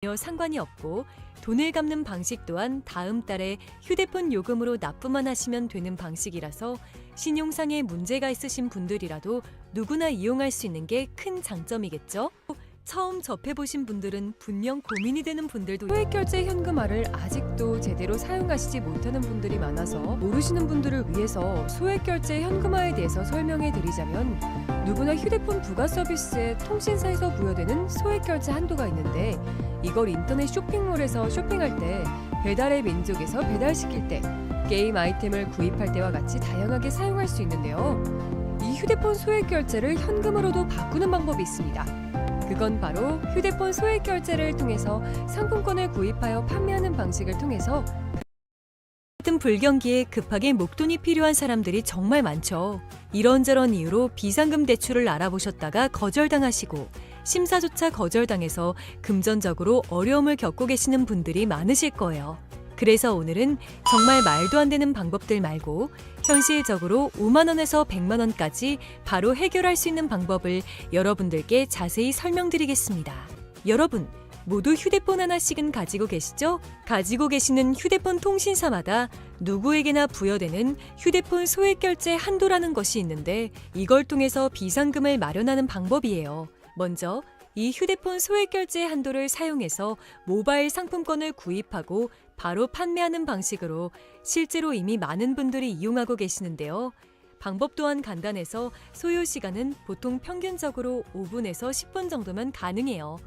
전혀 상관이 없고 돈을 갚는 방식 또한 다음 달에 휴대폰 요금으로 납부만 하시면 되는 방식이라서 신용상에 문제가 있으신 분들이라도 누구나 이용할 수 있는 게 큰 장점이겠죠? 처음 접해보신 분들은 분명 고민이 되는 분들도 소액결제 현금화를 아직도 제대로 사용하시지 못하는 분들이 많아서 모르시는 분들을 위해서 소액결제 현금화에 대해서 설명해 드리자면 누구나 휴대폰 부가 서비스에 통신사에서 부여되는 소액결제 한도가 있는데 이걸 인터넷 쇼핑몰에서 쇼핑할 때 배달의 민족에서 배달시킬 때 게임 아이템을 구입할 때와 같이 다양하게 사용할 수 있는데요. 이 휴대폰 소액결제를 현금으로도 바꾸는 방법이 있습니다. 그건 바로 휴대폰 소액결제를 통해서 상품권을 구입하여 판매하는 방식을 통해서 같은 불경기에 급하게 목돈이 필요한 사람들이 정말 많죠. 이런저런 이유로 비상금 대출을 알아보셨다가 거절당하시고 심사조차 거절당해서 금전적으로 어려움을 겪고 계시는 분들이 많으실 거예요. 그래서 오늘은 정말 말도 안 되는 방법들 말고 현실적으로 5만 원에서 100만 원까지 바로 해결할 수 있는 방법을 여러분들께 자세히 설명드리겠습니다. 여러분, 모두 휴대폰 하나씩은 가지고 계시죠? 가지고 계시는 휴대폰 통신사마다 누구에게나 부여되는 휴대폰 소액결제 한도라는 것이 있는데 이걸 통해서 비상금을 마련하는 방법이에요. 먼저 이 휴대폰 소액결제 한도를 사용해서 모바일 상품권을 구입하고 바로 판매하는 방식으로 실제로 이미 많은 분들이 이용하고 계시는데요. 방법 또한 간단해서 소요 시간은 보통 평균적으로 5분에서 10분 정도면 가능해요.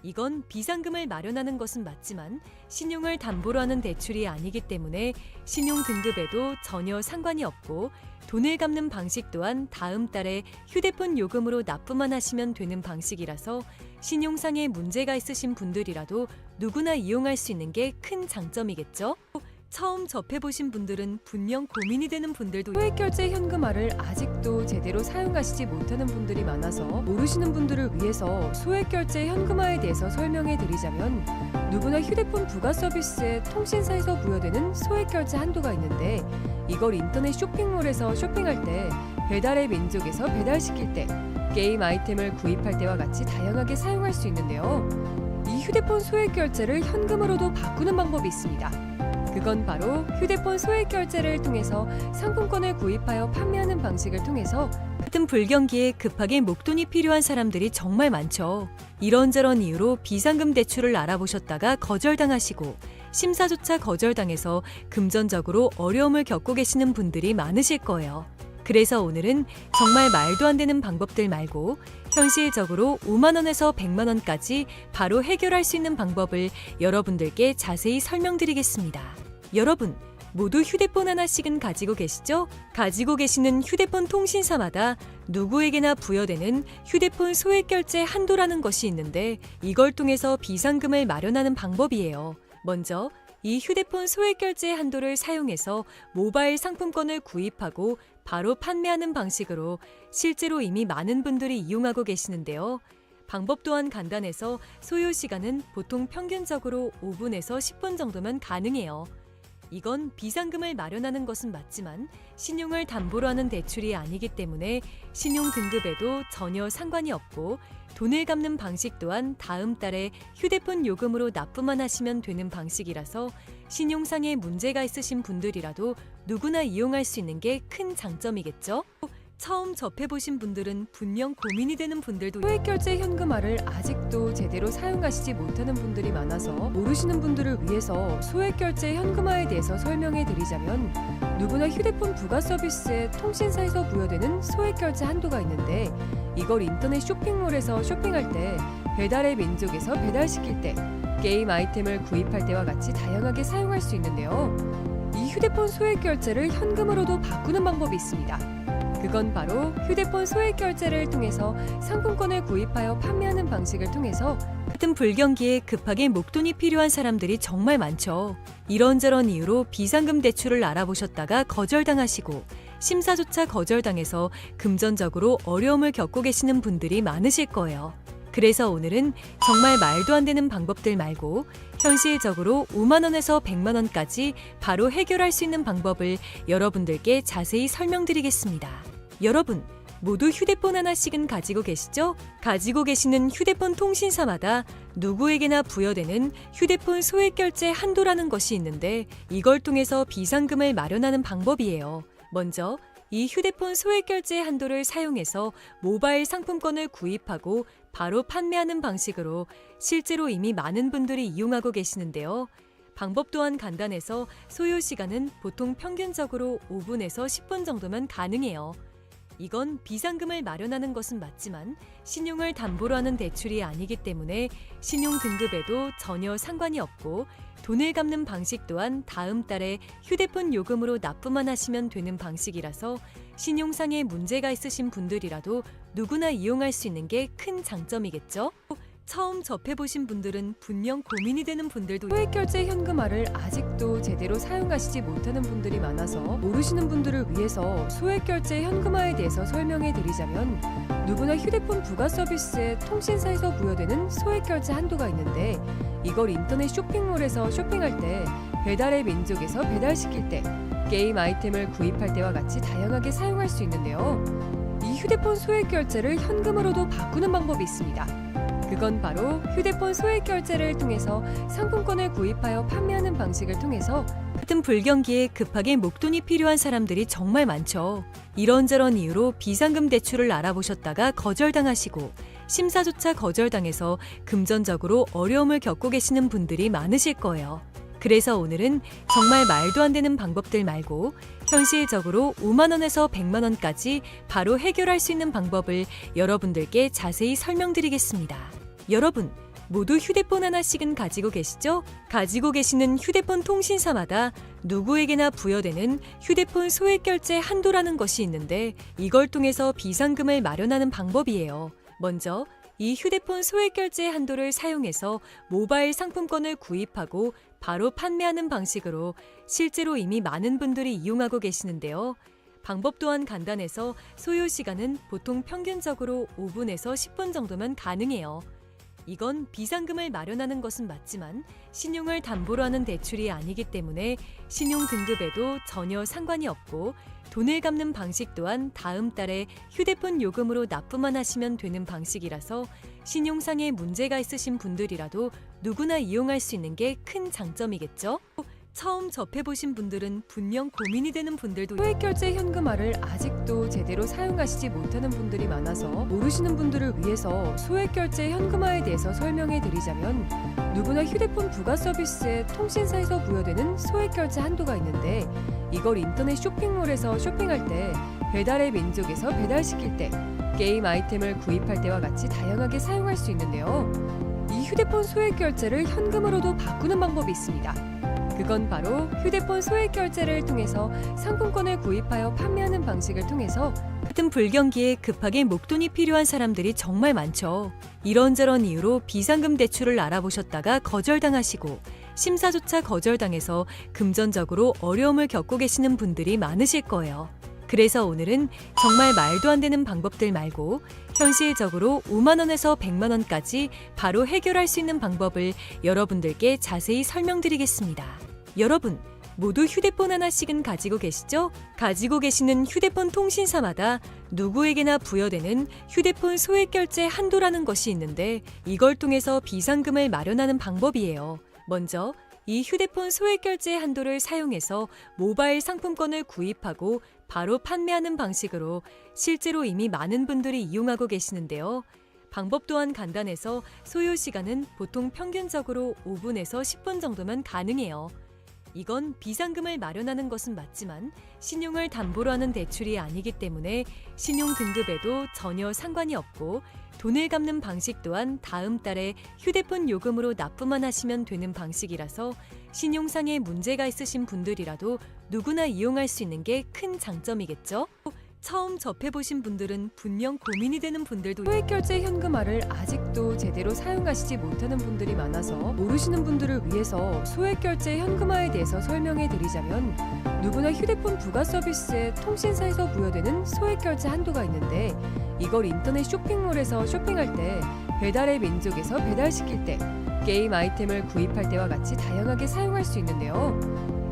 이건 비상금을 마련하는 것은 맞지만 신용을 담보로 하는 대출이 아니기 때문에 신용 등급에도 전혀 상관이 없고 돈을 갚는 방식 또한 다음 달에 휴대폰 요금으로 납부만 하시면 되는 방식이라서 신용상에 문제가 있으신 분들이라도 누구나 이용할 수 있는 게 큰 장점이겠죠? 처음 접해보신 분들은 분명 고민이 되는 분들도 소액결제 현금화를 아직도 제대로 사용하시지 못하는 분들이 많아서 모르시는 분들을 위해서 소액결제 현금화에 대해서 설명해 드리자면 누구나 휴대폰 부가 서비스에 통신사에서 부여되는 소액결제 한도가 있는데 이걸 인터넷 쇼핑몰에서 쇼핑할 때 배달의 민족에서 배달시킬 때 게임 아이템을 구입할 때와 같이 다양하게 사용할 수 있는데요. 이 휴대폰 소액결제를 현금으로도 바꾸는 방법이 있습니다. 그건 바로 휴대폰 소액결제를 통해서 상품권을 구입하여 판매하는 방식을 통해서 같은 불경기에 급하게 목돈이 필요한 사람들이 정말 많죠. 이런저런 이유로 비상금 대출을 알아보셨다가 거절당하시고 심사조차 거절당해서 금전적으로 어려움을 겪고 계시는 분들이 많으실 거예요. 그래서 오늘은 정말 말도 안 되는 방법들 말고 현실적으로 5만 원에서 100만 원까지 바로 해결할 수 있는 방법을 여러분들께 자세히 설명드리겠습니다. 여러분, 모두 휴대폰 하나씩은 가지고 계시죠? 가지고 계시는 휴대폰 통신사마다 누구에게나 부여되는 휴대폰 소액결제 한도라는 것이 있는데 이걸 통해서 비상금을 마련하는 방법이에요. 먼저 이 휴대폰 소액결제 한도를 사용해서 모바일 상품권을 구입하고 바로 판매하는 방식으로 실제로 이미 많은 분들이 이용하고 계시는데요. 방법 또한 간단해서 소요 시간은 보통 평균적으로 5분에서 10분 정도면 가능해요. 이건 비상금을 마련하는 것은 맞지만 신용을 담보로 하는 대출이 아니기 때문에 신용 등급에도 전혀 상관이 없고 돈을 갚는 방식 또한 다음 달에 휴대폰 요금으로 납부만 하시면 되는 방식이라서 신용상에 문제가 있으신 분들이라도 누구나 이용할 수 있는 게 큰 장점이겠죠? 처음 접해보신 분들은 분명 고민이 되는 분들도 소액결제 현금화를 아직도 제대로 사용하시지 못하는 분들이 많아서 모르시는 분들을 위해서 소액결제 현금화에 대해서 설명해 드리자면 누구나 휴대폰 부가 서비스에 통신사에서 부여되는 소액결제 한도가 있는데 이걸 인터넷 쇼핑몰에서 쇼핑할 때 배달의 민족에서 배달시킬 때 게임 아이템을 구입할 때와 같이 다양하게 사용할 수 있는데요. 이 휴대폰 소액결제를 현금으로도 바꾸는 방법이 있습니다. 그건 바로 휴대폰 소액결제를 통해서 상품권을 구입하여 판매하는 방식을 통해서 같은 불경기에 급하게 목돈이 필요한 사람들이 정말 많죠. 이런저런 이유로 비상금 대출을 알아보셨다가 거절당하시고 심사조차 거절당해서 금전적으로 어려움을 겪고 계시는 분들이 많으실 거예요. 그래서 오늘은 정말 말도 안 되는 방법들 말고 현실적으로 5만 원에서 100만 원까지 바로 해결할 수 있는 방법을 여러분들께 자세히 설명드리겠습니다. 여러분, 모두 휴대폰 하나씩은 가지고 계시죠? 가지고 계시는 휴대폰 통신사마다 누구에게나 부여되는 휴대폰 소액결제 한도라는 것이 있는데 이걸 통해서 비상금을 마련하는 방법이에요. 먼저 이 휴대폰 소액결제 한도를 사용해서 모바일 상품권을 구입하고 바로 판매하는 방식으로 실제로 이미 많은 분들이 이용하고 계시는데요. 방법 또한 간단해서 소요 시간은 보통 평균적으로 5분에서 10분 정도면 가능해요. 이건 비상금을 마련하는 것은 맞지만 신용을 담보로 하는 대출이 아니기 때문에 신용 등급에도 전혀 상관이 없고 돈을 갚는 방식 또한 다음 달에 휴대폰 요금으로 납부만 하시면 되는 방식이라서 신용상에 문제가 있으신 분들이라도 누구나 이용할 수 있는 게 큰 장점이겠죠? 처음 접해보신 분들은 분명 고민이 되는 분들도 소액결제 현금화를 아직도 제대로 사용하시지 못하는 분들이 많아서 모르시는 분들을 위해서 소액결제 현금화에 대해서 설명해 드리자면 누구나 휴대폰 부가 서비스에 통신사에서 부여되는 소액결제 한도가 있는데 이걸 인터넷 쇼핑몰에서 쇼핑할 때 배달의 민족에서 배달시킬 때 게임 아이템을 구입할 때와 같이 다양하게 사용할 수 있는데요. 이 휴대폰 소액결제를 현금으로도 바꾸는 방법이 있습니다. 그건 바로 휴대폰 소액결제를 통해서 상품권을 구입하여 판매하는 방식을 통해서 같은 불경기에 급하게 목돈이 필요한 사람들이 정말 많죠. 이런저런 이유로 비상금 대출을 알아보셨다가 거절당하시고 심사조차 거절당해서 금전적으로 어려움을 겪고 계시는 분들이 많으실 거예요. 그래서 오늘은 정말 말도 안 되는 방법들 말고 현실적으로 5만 원에서 100만 원까지 바로 해결할 수 있는 방법을 여러분들께 자세히 설명드리겠습니다. 여러분, 모두 휴대폰 하나씩은 가지고 계시죠? 가지고 계시는 휴대폰 통신사마다 누구에게나 부여되는 휴대폰 소액결제 한도라는 것이 있는데 이걸 통해서 비상금을 마련하는 방법이에요. 먼저 이 휴대폰 소액결제 한도를 사용해서 모바일 상품권을 구입하고 바로 판매하는 방식으로 실제로 이미 많은 분들이 이용하고 계시는데요. 방법 또한 간단해서 소요 시간은 보통 평균적으로 5분에서 10분 정도면 가능해요. 이건 비상금을 마련하는 것은 맞지만 신용을 담보로 하는 대출이 아니기 때문에 신용 등급에도 전혀 상관이 없고 돈을 갚는 방식 또한 다음 달에 휴대폰 요금으로 납부만 하시면 되는 방식이라서 신용상에 문제가 있으신 분들이라도 누구나 이용할 수 있는 게 큰 장점이겠죠? 처음 접해보신 분들은 분명 고민이 되는 분들도 소액결제 현금화를 아직도 제대로 사용하시지 못하는 분들이 많아서 모르시는 분들을 위해서 소액결제 현금화에 대해서 설명해 드리자면 누구나 휴대폰 부가 서비스에 통신사에서 부여되는 소액결제 한도가 있는데 이걸 인터넷 쇼핑몰에서 쇼핑할 때 배달의 민족에서 배달시킬 때 게임 아이템을 구입할 때와 같이 다양하게 사용할 수 있는데요. 이 휴대폰 소액결제를 현금으로도 바꾸는 방법이 있습니다. 그건 바로 휴대폰 소액결제를 통해서 상품권을 구입하여 판매하는 방식을 통해서 같은 불경기에 급하게 목돈이 필요한 사람들이 정말 많죠. 이런저런 이유로 비상금 대출을 알아보셨다가 거절당하시고 심사조차 거절당해서 금전적으로 어려움을 겪고 계시는 분들이 많으실 거예요. 그래서 오늘은 정말 말도 안 되는 방법들 말고 현실적으로 5만 원에서 100만 원까지 바로 해결할 수 있는 방법을 여러분들께 자세히 설명드리겠습니다. 여러분, 모두 휴대폰 하나씩은 가지고 계시죠? 가지고 계시는 휴대폰 통신사마다 누구에게나 부여되는 휴대폰 소액결제 한도라는 것이 있는데 이걸 통해서 비상금을 마련하는 방법이에요. 먼저 이 휴대폰 소액결제 한도를 사용해서 모바일 상품권을 구입하고 바로 판매하는 방식으로 실제로 이미 많은 분들이 이용하고 계시는데요. 방법 또한 간단해서 소요 시간은 보통 평균적으로 5분에서 10분 정도면 가능해요. 이건 비상금을 마련하는 것은 맞지만 신용을 담보로 하는 대출이 아니기 때문에 신용 등급에도 전혀 상관이 없고 돈을 갚는 방식 또한 다음 달에 휴대폰 요금으로 납부만 하시면 되는 방식이라서 신용상에 문제가 있으신 분들이라도 누구나 이용할 수 있는 게 큰 장점이겠죠? 처음 접해보신 분들은 분명 고민이 되는 분들도 소액결제 현금화를 아직도 제대로 사용하시지 못하는 분들이 많아서 모르시는 분들을 위해서 소액결제 현금화에 대해서 설명해 드리자면 누구나 휴대폰 부가 서비스에 통신사에서 부여되는 소액결제 한도가 있는데 이걸 인터넷 쇼핑몰에서 쇼핑할 때 배달의 민족에서 배달시킬 때 게임 아이템을 구입할 때와 같이 다양하게 사용할 수 있는데요.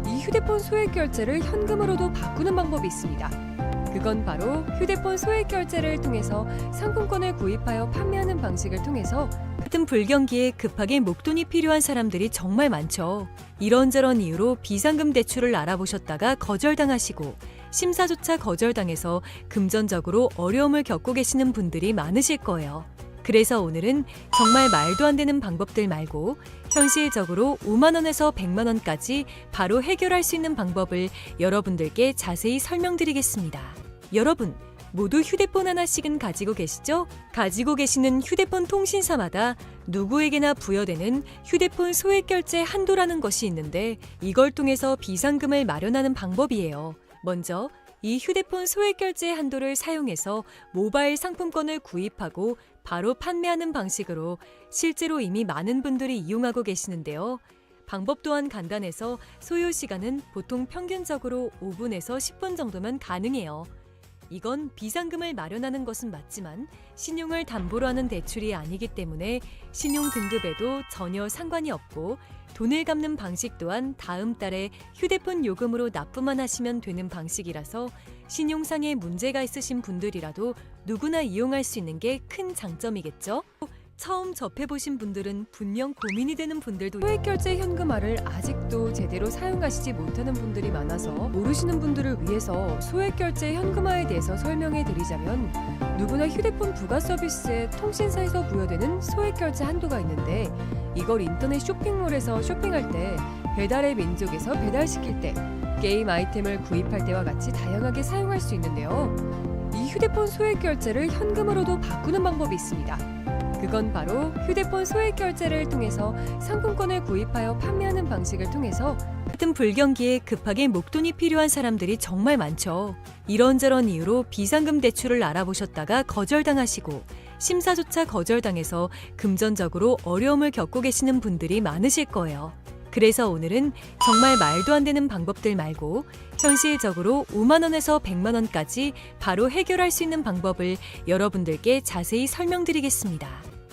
이 휴대폰 소액결제를 현금으로도 바꾸는 방법이 있습니다. 그건 바로 휴대폰 소액 결제를 통해서 상품권을 구입하여 판매하는 방식을 통해서 같은 불경기에 급하게 목돈이 필요한 사람들이 정말 많죠. 이런저런 이유로 비상금 대출을 알아보셨다가 거절당하시고 심사조차 거절당해서 금전적으로 어려움을 겪고 계시는 분들이 많으실 거예요. 그래서 오늘은 정말 말도 안 되는 방법들 말고 현실적으로 5만 원에서 100만 원까지 바로 해결할 수 있는 방법을 여러분들께 자세히 설명드리겠습니다. 여러분, 모두 휴대폰 하나씩은 가지고 계시죠? 가지고 계시는 휴대폰 통신사마다 누구에게나 부여되는 휴대폰 소액 결제 한도라는 것이 있는데 이걸 통해서 비상금을 마련하는 방법이에요. 먼저 이 휴대폰 소액 결제 한도를 사용해서 모바일 상품권을 구입하고 바로 판매하는 방식으로 실제로 이미 많은 분들이 이용하고 계시는데요. 방법 또한 간단해서 소요 시간은 보통 평균적으로 5분에서 10분 정도면 가능해요. 이건 비상금을 마련하는 것은 맞지만 신용을 담보로 하는 대출이 아니기 때문에 신용 등급에도 전혀 상관이 없고 돈을 갚는 방식 또한 다음 달에 휴대폰 요금으로 납부만 하시면 되는 방식이라서 신용상에 문제가 있으신 분들이라도 누구나 이용할 수 있는 게 큰 장점이겠죠? 처음 접해보신 분들은 분명 고민이 되는 분들도 소액결제 현금화를 아직도 제대로 사용하시지 못하는 분들이 많아서 모르시는 분들을 위해서 소액결제 현금화에 대해서 설명해 드리자면 누구나 휴대폰 부가 서비스에 통신사에서 부여되는 소액결제 한도가 있는데 이걸 인터넷 쇼핑몰에서 쇼핑할 때 배달의 민족에서 배달시킬 때 게임 아이템을 구입할 때와 같이 다양하게 사용할 수 있는데요. 이 휴대폰 소액결제를 현금으로도 바꾸는 방법이 있습니다. 그건 바로 휴대폰 소액 결제를 통해서 상품권을 구입하여 판매하는 방식을 통해서 같은 불경기에 급하게 목돈이 필요한 사람들이 정말 많죠. 이런저런 이유로 비상금 대출을 알아보셨다가 거절당하시고 심사조차 거절당해서 금전적으로 어려움을 겪고 계시는 분들이 많으실 거예요. 그래서 오늘은 정말 말도 안 되는 방법들 말고 현실적으로 5만 원에서 100만 원까지 바로 해결할 수 있는 방법을 여러분들께 자세히 설명드리겠습니다.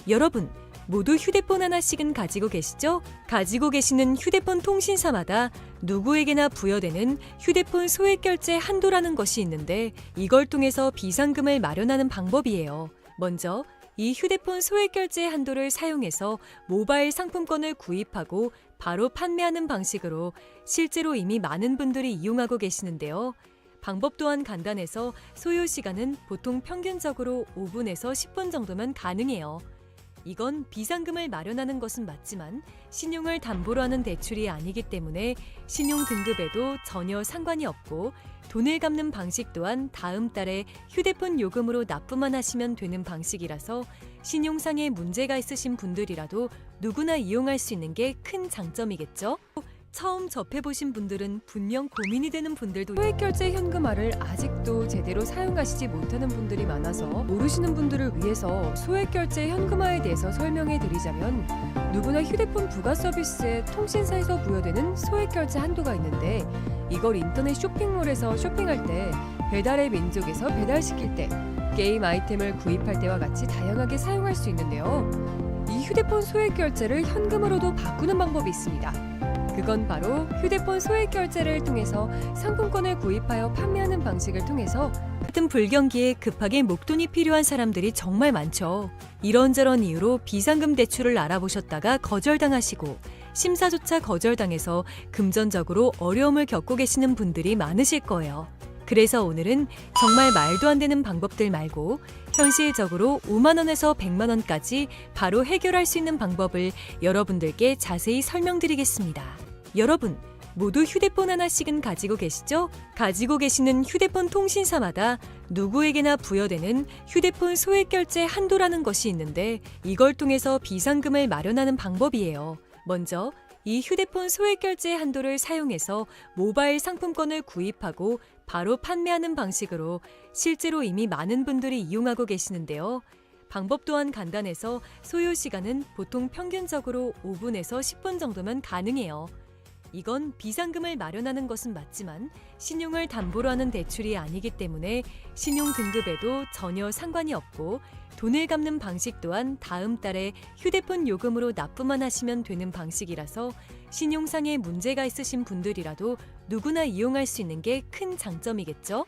여러분, 모두 휴대폰 하나씩은 가지고 계시죠? 가지고 계시는 휴대폰 통신사마다 누구에게나 부여되는 휴대폰 소액 결제 한도라는 것이 있는데 이걸 통해서 비상금을 마련하는 방법이에요. 먼저 이 휴대폰 소액 결제 한도를 사용해서 모바일 상품권을 구입하고 바로 판매하는 방식으로 실제로 이미 많은 분들이 이용하고 계시는데요. 방법 또한 간단해서 소요 시간은 보통 평균적으로 5분에서 10분 정도면 가능해요. 이건 비상금을 마련하는 것은 맞지만 신용을 담보로 하는 대출이 아니기 때문에 신용 등급에도 전혀 상관이 없고 돈을 갚는 방식 또한 다음 달에 휴대폰 요금으로 납부만 하시면 되는 방식이라서 신용상에 문제가 있으신 분들이라도 누구나 이용할 수 있는 게 큰 장점이겠죠? 처음 접해보신 분들은 분명 고민이 되는 분들도 소액결제 현금화를 아직도 제대로 사용하시지 못하는 분들이 많아서 모르시는 분들을 위해서 소액결제 현금화에 대해서 설명해 드리자면 누구나 휴대폰 부가 서비스에 통신사에서 부여되는 소액결제 한도가 있는데 이걸 인터넷 쇼핑몰에서 쇼핑할 때 배달의 민족에서 배달시킬 때 게임 아이템을 구입할 때와 같이 다양하게 사용할 수 있는데요. 이 휴대폰 소액결제를 현금으로도 바꾸는 방법이 있습니다. 그건 바로 휴대폰 소액 결제를 통해서 상품권을 구입하여 판매하는 방식을 통해서 같은 불경기에 급하게 목돈이 필요한 사람들이 정말 많죠. 이런저런 이유로 비상금 대출을 알아보셨다가 거절당하시고 심사조차 거절당해서 금전적으로 어려움을 겪고 계시는 분들이 많으실 거예요. 그래서 오늘은 정말 말도 안 되는 방법들 말고 현실적으로 5만 원에서 100만 원까지 바로 해결할 수 있는 방법을 여러분들께 자세히 설명드리겠습니다. 여러분, 모두 휴대폰 하나씩은 가지고 계시죠? 가지고 계시는 휴대폰 통신사마다 누구에게나 부여되는 휴대폰 소액 결제 한도라는 것이 있는데 이걸 통해서 비상금을 마련하는 방법이에요. 먼저 이 휴대폰 소액 결제 한도를 사용해서 모바일 상품권을 구입하고 바로 판매하는 방식으로 실제로 이미 많은 분들이 이용하고 계시는데요. 방법 또한 간단해서 소요 시간은 보통 평균적으로 5분에서 10분 정도면 가능해요. 이건 비상금을 마련하는 것은 맞지만 신용을 담보로 하는 대출이 아니기 때문에 신용 등급에도 전혀 상관이 없고 돈을 갚는 방식 또한 다음 달에 휴대폰 요금으로 납부만 하시면 되는 방식이라서 신용상에 문제가 있으신 분들이라도 누구나 이용할 수 있는 게 큰 장점이겠죠?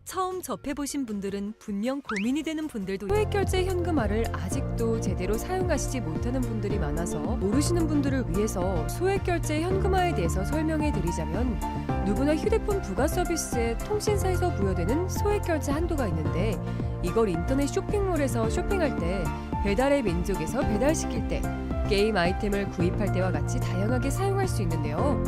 처음 접해보신 분들은 분명 고민이 되는 분들도 소액결제 현금화를 아직도 제대로 사용하시지 못하는 분들이 많아서 모르시는 분들을 위해서 소액결제 현금화에 대해서 설명해 드리자면 누구나 휴대폰 부가 서비스에 통신사에서 부여되는 소액결제 한도가 있는데 이걸 인터넷 쇼핑몰에서 쇼핑할 때 배달의 민족에서 배달시킬 때 게임 아이템을 구입할 때와 같이 다양하게 사용할 수 있는데요.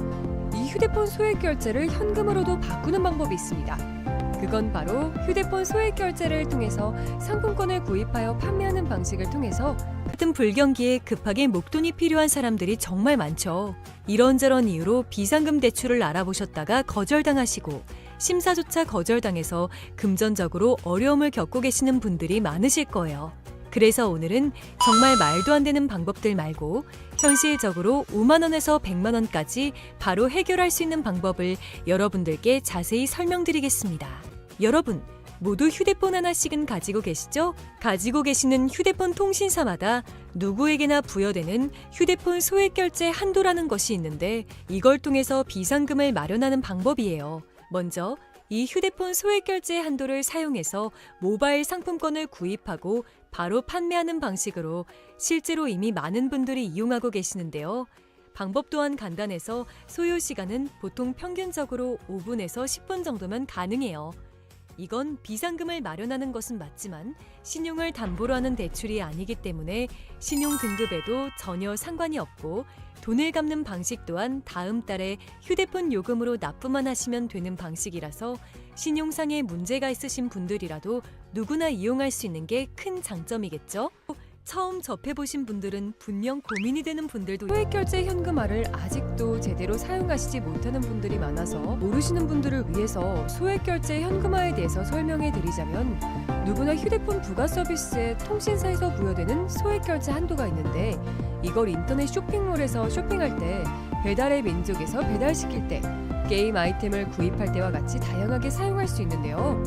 이 휴대폰 소액결제를 현금으로도 바꾸는 방법이 있습니다. 그건 바로 휴대폰 소액결제를 통해서 상품권을 구입하여 판매하는 방식을 통해서 같은 불경기에 급하게 목돈이 필요한 사람들이 정말 많죠. 이런저런 이유로 비상금 대출을 알아보셨다가 거절당하시고 심사조차 거절당해서 금전적으로 어려움을 겪고 계시는 분들이 많으실 거예요. 그래서 오늘은 정말 말도 안 되는 방법들 말고 현실적으로 5만 원에서 100만 원까지 바로 해결할 수 있는 방법을 여러분들께 자세히 설명드리겠습니다. 여러분, 모두 휴대폰 하나씩은 가지고 계시죠? 가지고 계시는 휴대폰 통신사마다 누구에게나 부여되는 휴대폰 소액결제 한도라는 것이 있는데 이걸 통해서 비상금을 마련하는 방법이에요. 먼저 이 휴대폰 소액결제 한도를 사용해서 모바일 상품권을 구입하고 바로 판매하는 방식으로 실제로 이미 많은 분들이 이용하고 계시는데요. 방법 또한 간단해서 소요 시간은 보통 평균적으로 5분에서 10분 정도면 가능해요. 이건 비상금을 마련하는 것은 맞지만 신용을 담보로 하는 대출이 아니기 때문에 신용 등급에도 전혀 상관이 없고 돈을 갚는 방식 또한 다음 달에 휴대폰 요금으로 납부만 하시면 되는 방식이라서 신용상에 문제가 있으신 분들이라도 누구나 이용할 수 있는 게 큰 장점이겠죠? 처음 접해보신 분들은 분명 고민이 되는 분들도 소액결제 현금화를 아직도 제대로 사용하시지 못하는 분들이 많아서 모르시는 분들을 위해서 소액결제 현금화에 대해서 설명해 드리자면 누구나 휴대폰 부가 서비스에 통신사에서 부여되는 소액결제 한도가 있는데 이걸 인터넷 쇼핑몰에서 쇼핑할 때 배달의 민족에서 배달시킬 때 게임 아이템을 구입할 때와 같이 다양하게 사용할 수 있는데요.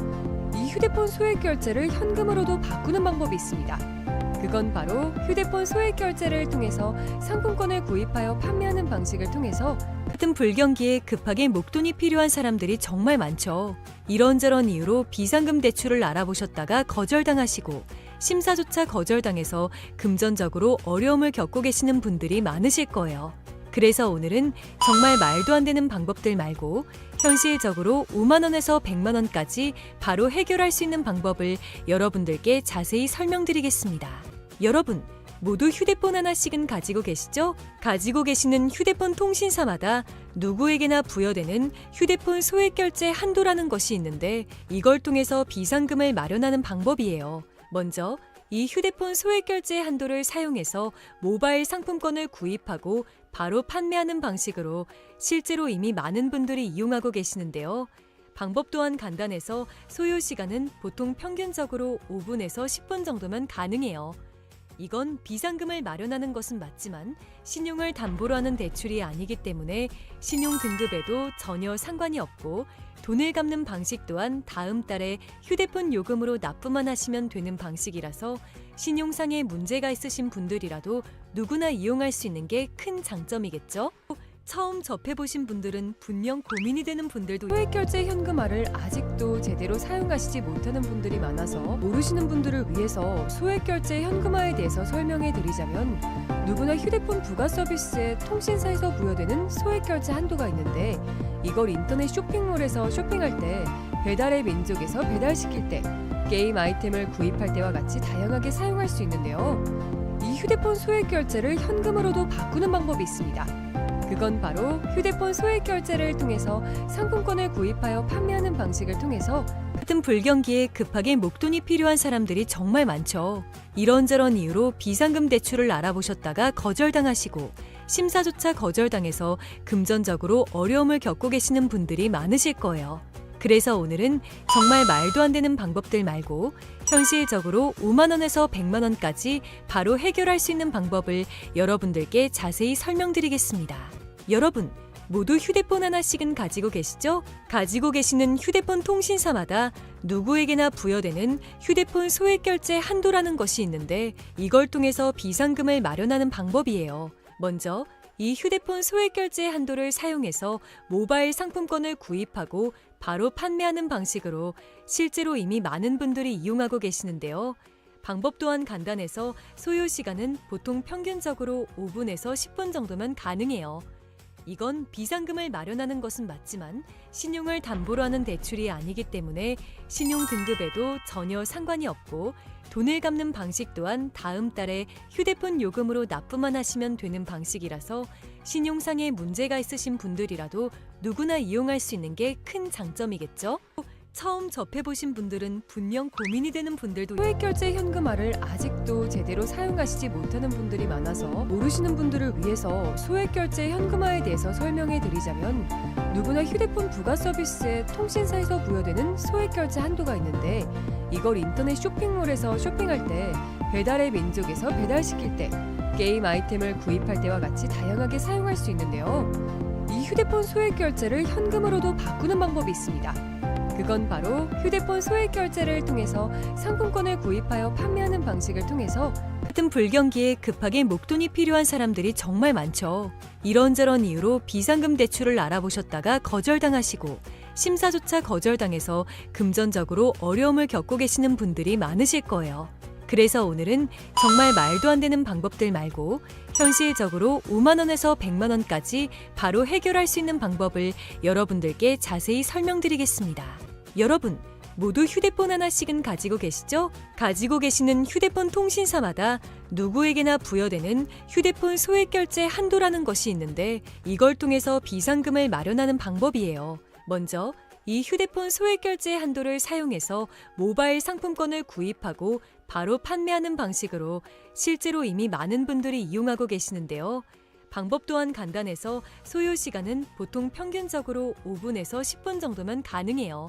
이 휴대폰 소액결제를 현금으로도 바꾸는 방법이 있습니다. 그건 바로 휴대폰 소액결제를 통해서 상품권을 구입하여 판매하는 방식을 통해서 같은 불경기에 급하게 목돈이 필요한 사람들이 정말 많죠. 이런저런 이유로 비상금 대출을 알아보셨다가 거절당하시고 심사조차 거절당해서 금전적으로 어려움을 겪고 계시는 분들이 많으실 거예요. 그래서 오늘은 정말 말도 안 되는 방법들 말고 현실적으로 5만 원에서 100만 원까지 바로 해결할 수 있는 방법을 여러분들께 자세히 설명드리겠습니다. 여러분, 모두 휴대폰 하나씩은 가지고 계시죠? 가지고 계시는 휴대폰 통신사마다 누구에게나 부여되는 휴대폰 소액결제 한도라는 것이 있는데 이걸 통해서 비상금을 마련하는 방법이에요. 먼저 이 휴대폰 소액결제 한도를 사용해서 모바일 상품권을 구입하고 바로 판매하는 방식으로 실제로 이미 많은 분들이 이용하고 계시는데요. 방법 또한 간단해서 소요 시간은 보통 평균적으로 5분에서 10분 정도면 가능해요. 이건 비상금을 마련하는 것은 맞지만 신용을 담보로 하는 대출이 아니기 때문에 신용 등급에도 전혀 상관이 없고 돈을 갚는 방식 또한 다음 달에 휴대폰 요금으로 납부만 하시면 되는 방식이라서 신용상에 문제가 있으신 분들이라도 누구나 이용할 수 있는 게 큰 장점이겠죠? 처음 접해보신 분들은 분명 고민이 되는 분들도 소액결제 현금화를 아직도 제대로 사용하시지 못하는 분들이 많아서 모르시는 분들을 위해서 소액결제 현금화에 대해서 설명해 드리자면 누구나 휴대폰 부가 서비스에 통신사에서 부여되는 소액결제 한도가 있는데 이걸 인터넷 쇼핑몰에서 쇼핑할 때 배달의 민족에서 배달시킬 때 게임 아이템을 구입할 때와 같이 다양하게 사용할 수 있는데요. 이 휴대폰 소액결제를 현금으로도 바꾸는 방법이 있습니다. 그건 바로 휴대폰 소액결제를 통해서 상품권을 구입하여 판매하는 방식을 통해서 같은 불경기에 급하게 목돈이 필요한 사람들이 정말 많죠. 이런저런 이유로 비상금 대출을 알아보셨다가 거절당하시고 심사조차 거절당해서 금전적으로 어려움을 겪고 계시는 분들이 많으실 거예요. 그래서 오늘은 정말 말도 안 되는 방법들 말고 현실적으로 5만 원에서 100만 원까지 바로 해결할 수 있는 방법을 여러분들께 자세히 설명드리겠습니다. 여러분, 모두 휴대폰 하나씩은 가지고 계시죠? 가지고 계시는 휴대폰 통신사마다 누구에게나 부여되는 휴대폰 소액결제 한도라는 것이 있는데 이걸 통해서 비상금을 마련하는 방법이에요. 먼저 이 휴대폰 소액결제 한도를 사용해서 모바일 상품권을 구입하고 바로 판매하는 방식으로 실제로 이미 많은 분들이 이용하고 계시는데요. 방법 또한 간단해서 소요 시간은 보통 평균적으로 5분에서 10분 정도면 가능해요. 이건 비상금을 마련하는 것은 맞지만 신용을 담보로 하는 대출이 아니기 때문에 신용 등급에도 전혀 상관이 없고 돈을 갚는 방식 또한 다음 달에 휴대폰 요금으로 납부만 하시면 되는 방식이라서 신용상에 문제가 있으신 분들이라도 누구나 이용할 수 있는 게 큰 장점이겠죠? 처음 접해보신 분들은 분명 고민이 되는 분들도 소액결제 현금화를 아직도 제대로 사용하시지 못하는 분들이 많아서 모르시는 분들을 위해서 소액결제 현금화에 대해서 설명해 드리자면 누구나 휴대폰 부가 서비스에 통신사에서 부여되는 소액결제 한도가 있는데 이걸 인터넷 쇼핑몰에서 쇼핑할 때 배달의 민족에서 배달시킬 때 게임 아이템을 구입할 때와 같이 다양하게 사용할 수 있는데요. 이 휴대폰 소액결제를 현금으로도 바꾸는 방법이 있습니다. 그건 바로 휴대폰 소액결제를 통해서 상품권을 구입하여 판매하는 방식을 통해서 같은 불경기에 급하게 목돈이 필요한 사람들이 정말 많죠. 이런저런 이유로 비상금 대출을 알아보셨다가 거절당하시고 심사조차 거절당해서 금전적으로 어려움을 겪고 계시는 분들이 많으실 거예요. 그래서 오늘은 정말 말도 안 되는 방법들 말고 현실적으로 5만 원에서 100만 원까지 바로 해결할 수 있는 방법을 여러분들께 자세히 설명드리겠습니다. 여러분, 모두 휴대폰 하나씩은 가지고 계시죠? 가지고 계시는 휴대폰 통신사마다 누구에게나 부여되는 휴대폰 소액결제 한도라는 것이 있는데 이걸 통해서 비상금을 마련하는 방법이에요. 먼저 이 휴대폰 소액결제 한도를 사용해서 모바일 상품권을 구입하고 바로 판매하는 방식으로 실제로 이미 많은 분들이 이용하고 계시는데요. 방법 또한 간단해서 소요 시간은 보통 평균적으로 5분에서 10분 정도면 가능해요.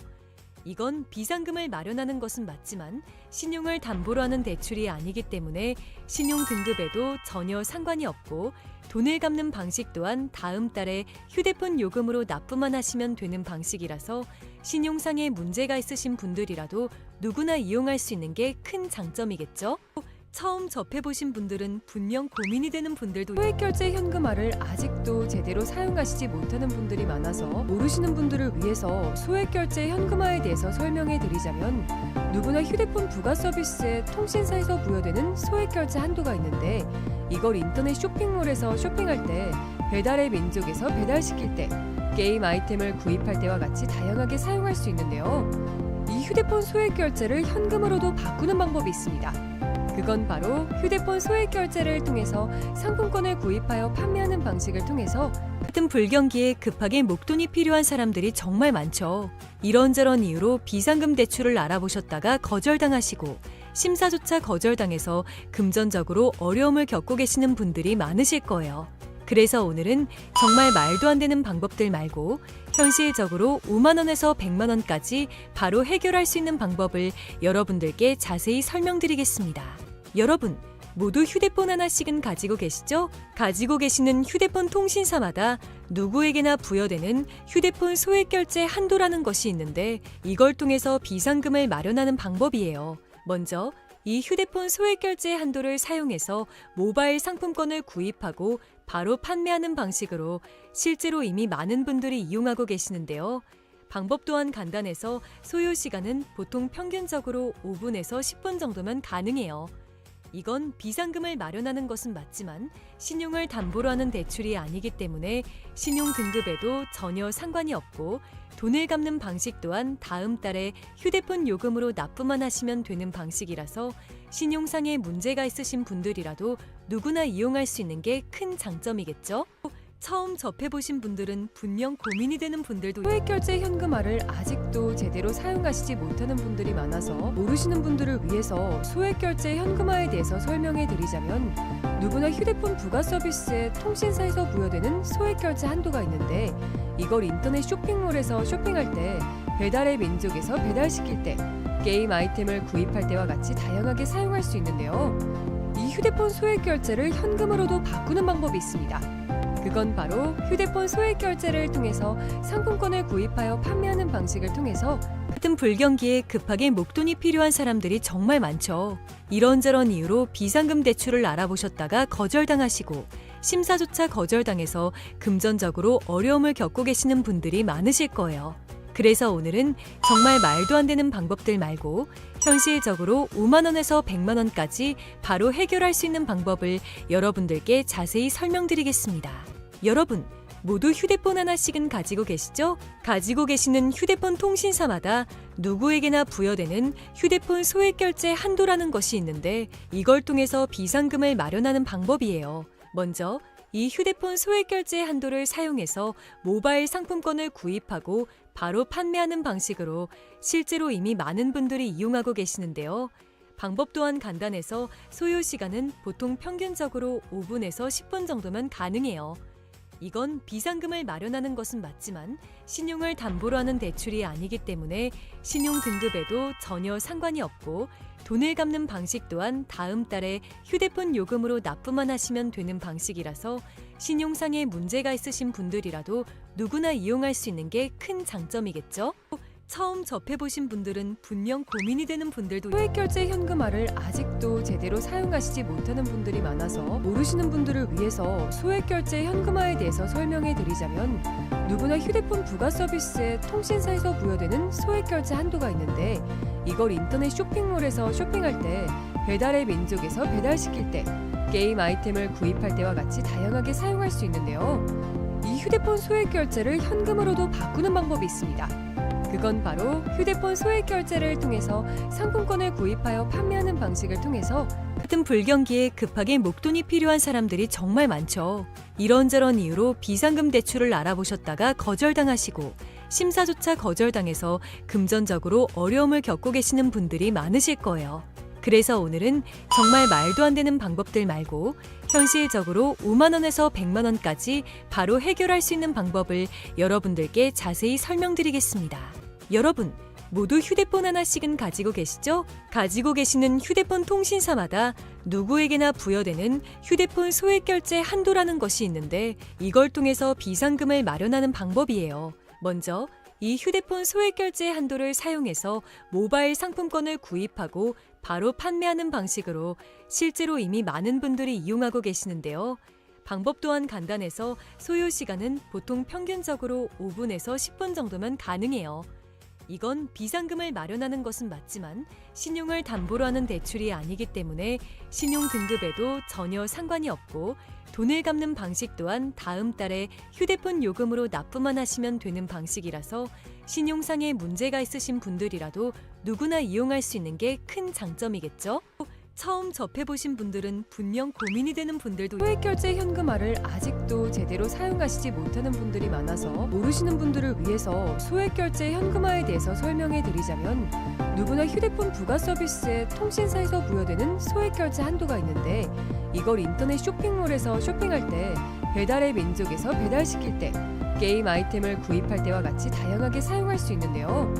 이건 비상금을 마련하는 것은 맞지만 신용을 담보로 하는 대출이 아니기 때문에 신용 등급에도 전혀 상관이 없고 돈을 갚는 방식 또한 다음 달에 휴대폰 요금으로 납부만 하시면 되는 방식이라서 신용상에 문제가 있으신 분들이라도 누구나 이용할 수 있는 게 큰 장점이겠죠? 처음 접해보신 분들은 분명 고민이 되는 분들도 소액결제 현금화를 아직도 제대로 사용하시지 못하는 분들이 많아서 모르시는 분들을 위해서 소액결제 현금화에 대해서 설명해 드리자면 누구나 휴대폰 부가 서비스에 통신사에서 부여되는 소액결제 한도가 있는데 이걸 인터넷 쇼핑몰에서 쇼핑할 때 배달의 민족에서 배달시킬 때 게임 아이템을 구입할 때와 같이 다양하게 사용할 수 있는데요. 이 휴대폰 소액결제를 현금으로도 바꾸는 방법이 있습니다. 그건 바로 휴대폰 소액결제를 통해서 상품권을 구입하여 판매하는 방식을 통해서 같은 불경기에 급하게 목돈이 필요한 사람들이 정말 많죠. 이런저런 이유로 비상금 대출을 알아보셨다가 거절당하시고 심사조차 거절당해서 금전적으로 어려움을 겪고 계시는 분들이 많으실 거예요. 그래서 오늘은 정말 말도 안 되는 방법들 말고 현실적으로 5만 원에서 100만 원까지 바로 해결할 수 있는 방법을 여러분들께 자세히 설명드리겠습니다. 여러분, 모두 휴대폰 하나씩은 가지고 계시죠? 가지고 계시는 휴대폰 통신사마다 누구에게나 부여되는 휴대폰 소액결제 한도라는 것이 있는데 이걸 통해서 비상금을 마련하는 방법이에요. 먼저 이 휴대폰 소액결제 한도를 사용해서 모바일 상품권을 구입하고 바로 판매하는 방식으로 실제로 이미 많은 분들이 이용하고 계시는데요. 방법 또한 간단해서 소요 시간은 보통 평균적으로 5분에서 10분 정도면 가능해요. 이건 비상금을 마련하는 것은 맞지만 신용을 담보로 하는 대출이 아니기 때문에 신용 등급에도 전혀 상관이 없고 돈을 갚는 방식 또한 다음 달에 휴대폰 요금으로 납부만 하시면 되는 방식이라서 신용상에 문제가 있으신 분들이라도 누구나 이용할 수 있는 게 큰 장점이겠죠? 처음 접해보신 분들은 분명 고민이 되는 분들도 소액결제 현금화를 아직도 제대로 사용하시지 못하는 분들이 많아서 모르시는 분들을 위해서 소액결제 현금화에 대해서 설명해 드리자면 누구나 휴대폰 부가 서비스에 통신사에서 부여되는 소액결제 한도가 있는데 이걸 인터넷 쇼핑몰에서 쇼핑할 때 배달의 민족에서 배달시킬 때 게임 아이템을 구입할 때와 같이 다양하게 사용할 수 있는데요. 이 휴대폰 소액결제를 현금으로도 바꾸는 방법이 있습니다. 그건 바로 휴대폰 소액결제를 통해서 상품권을 구입하여 판매하는 방식을 통해서 같은 불경기에 급하게 목돈이 필요한 사람들이 정말 많죠. 이런저런 이유로 비상금 대출을 알아보셨다가 거절당하시고 심사조차 거절당해서 금전적으로 어려움을 겪고 계시는 분들이 많으실 거예요. 그래서 오늘은 정말 말도 안 되는 방법들 말고 현실적으로 5만 원에서 100만 원까지 바로 해결할 수 있는 방법을 여러분들께 자세히 설명드리겠습니다. 여러분, 모두 휴대폰 하나씩은 가지고 계시죠? 가지고 계시는 휴대폰 통신사마다 누구에게나 부여되는 휴대폰 소액결제 한도라는 것이 있는데 이걸 통해서 비상금을 마련하는 방법이에요. 먼저 이 휴대폰 소액결제 한도를 사용해서 모바일 상품권을 구입하고 바로 판매하는 방식으로 실제로 이미 많은 분들이 이용하고 계시는데요. 방법 또한 간단해서 소요 시간은 보통 평균적으로 5분에서 10분 정도면 가능해요. 이건 비상금을 마련하는 것은 맞지만 신용을 담보로 하는 대출이 아니기 때문에 신용 등급에도 전혀 상관이 없고 돈을 갚는 방식 또한 다음 달에 휴대폰 요금으로 납부만 하시면 되는 방식이라서 신용상에 문제가 있으신 분들이라도 누구나 이용할 수 있는 게 큰 장점이겠죠? 처음 접해보신 분들은 분명 고민이 되는 분들도 소액결제 현금화를 아직도 제대로 사용하시지 못하는 분들이 많아서 모르시는 분들을 위해서 소액결제 현금화에 대해서 설명해 드리자면 누구나 휴대폰 부가 서비스에 통신사에서 부여되는 소액결제 한도가 있는데 이걸 인터넷 쇼핑몰에서 쇼핑할 때 배달의 민족에서 배달시킬 때 게임 아이템을 구입할 때와 같이 다양하게 사용할 수 있는데요. 이 휴대폰 소액결제를 현금으로도 바꾸는 방법이 있습니다. 그건 바로 휴대폰 소액결제를 통해서 상품권을 구입하여 판매하는 방식을 통해서 같은 불경기에 급하게 목돈이 필요한 사람들이 정말 많죠. 이런저런 이유로 비상금 대출을 알아보셨다가 거절당하시고 심사조차 거절당해서 금전적으로 어려움을 겪고 계시는 분들이 많으실 거예요. 그래서 오늘은 정말 말도 안 되는 방법들 말고 현실적으로 5만 원에서 100만 원까지 바로 해결할 수 있는 방법을 여러분들께 자세히 설명드리겠습니다. 여러분, 모두 휴대폰 하나씩은 가지고 계시죠? 가지고 계시는 휴대폰 통신사마다 누구에게나 부여되는 휴대폰 소액결제 한도라는 것이 있는데 이걸 통해서 비상금을 마련하는 방법이에요. 먼저 이 휴대폰 소액결제 한도를 사용해서 모바일 상품권을 구입하고 바로 판매하는 방식으로 실제로 이미 많은 분들이 이용하고 계시는데요. 방법 또한 간단해서 소요 시간은 보통 평균적으로 5분에서 10분 정도면 가능해요. 이건 비상금을 마련하는 것은 맞지만 신용을 담보로 하는 대출이 아니기 때문에 신용 등급에도 전혀 상관이 없고 돈을 갚는 방식 또한 다음 달에 휴대폰 요금으로 납부만 하시면 되는 방식이라서 신용상에 문제가 있으신 분들이라도 누구나 이용할 수 있는 게 큰 장점이겠죠? 처음 접해보신 분들은 분명 고민이 되는 분들도 소액결제 현금화를 아직도 제대로 사용하시지 못하는 분들이 많아서 모르시는 분들을 위해서 소액결제 현금화에 대해서 설명해 드리자면 누구나 휴대폰 부가 서비스에 통신사에서 부여되는 소액결제 한도가 있는데 이걸 인터넷 쇼핑몰에서 쇼핑할 때 배달의 민족에서 배달시킬 때 게임 아이템을 구입할 때와 같이 다양하게 사용할 수 있는데요.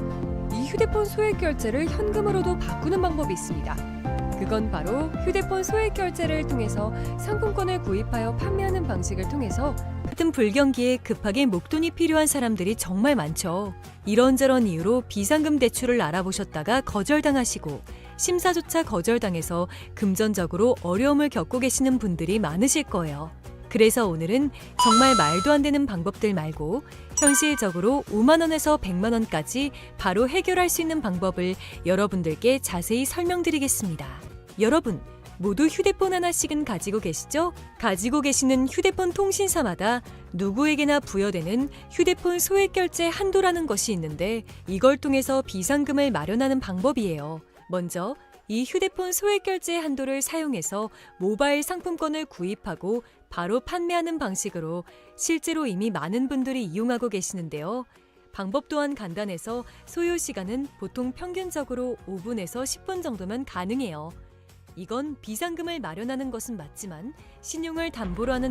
이 휴대폰 소액결제를 현금으로도 바꾸는 방법이 있습니다. 그건 바로 휴대폰 소액결제를 통해서 상품권을 구입하여 판매하는 방식을 통해서 같은 불경기에 급하게 목돈이 필요한 사람들이 정말 많죠. 이런저런 이유로 비상금 대출을 알아보셨다가 거절당하시고 심사조차 거절당해서 금전적으로 어려움을 겪고 계시는 분들이 많으실 거예요. 그래서 오늘은 정말 말도 안 되는 방법들 말고 현실적으로 5만 원에서 100만 원까지 바로 해결할 수 있는 방법을 여러분들께 자세히 설명드리겠습니다. 여러분, 모두 휴대폰 하나씩은 가지고 계시죠? 가지고 계시는 휴대폰 통신사마다 누구에게나 부여되는 휴대폰 소액결제 한도라는 것이 있는데 이걸 통해서 비상금을 마련하는 방법이에요. 먼저 이 휴대폰 소액결제 한도를 사용해서 모바일 상품권을 구입하고 바로 판매하는 방식으로 실제로 이미 많은 분들이 이용하고 계시는데요. 방법 또한 간단해서 소요 시간은 보통 평균적으로 5분에서 10분 정도면 가능해요. 이건 비상금을 마련하는 것은 맞지만 신용을 담보로 하는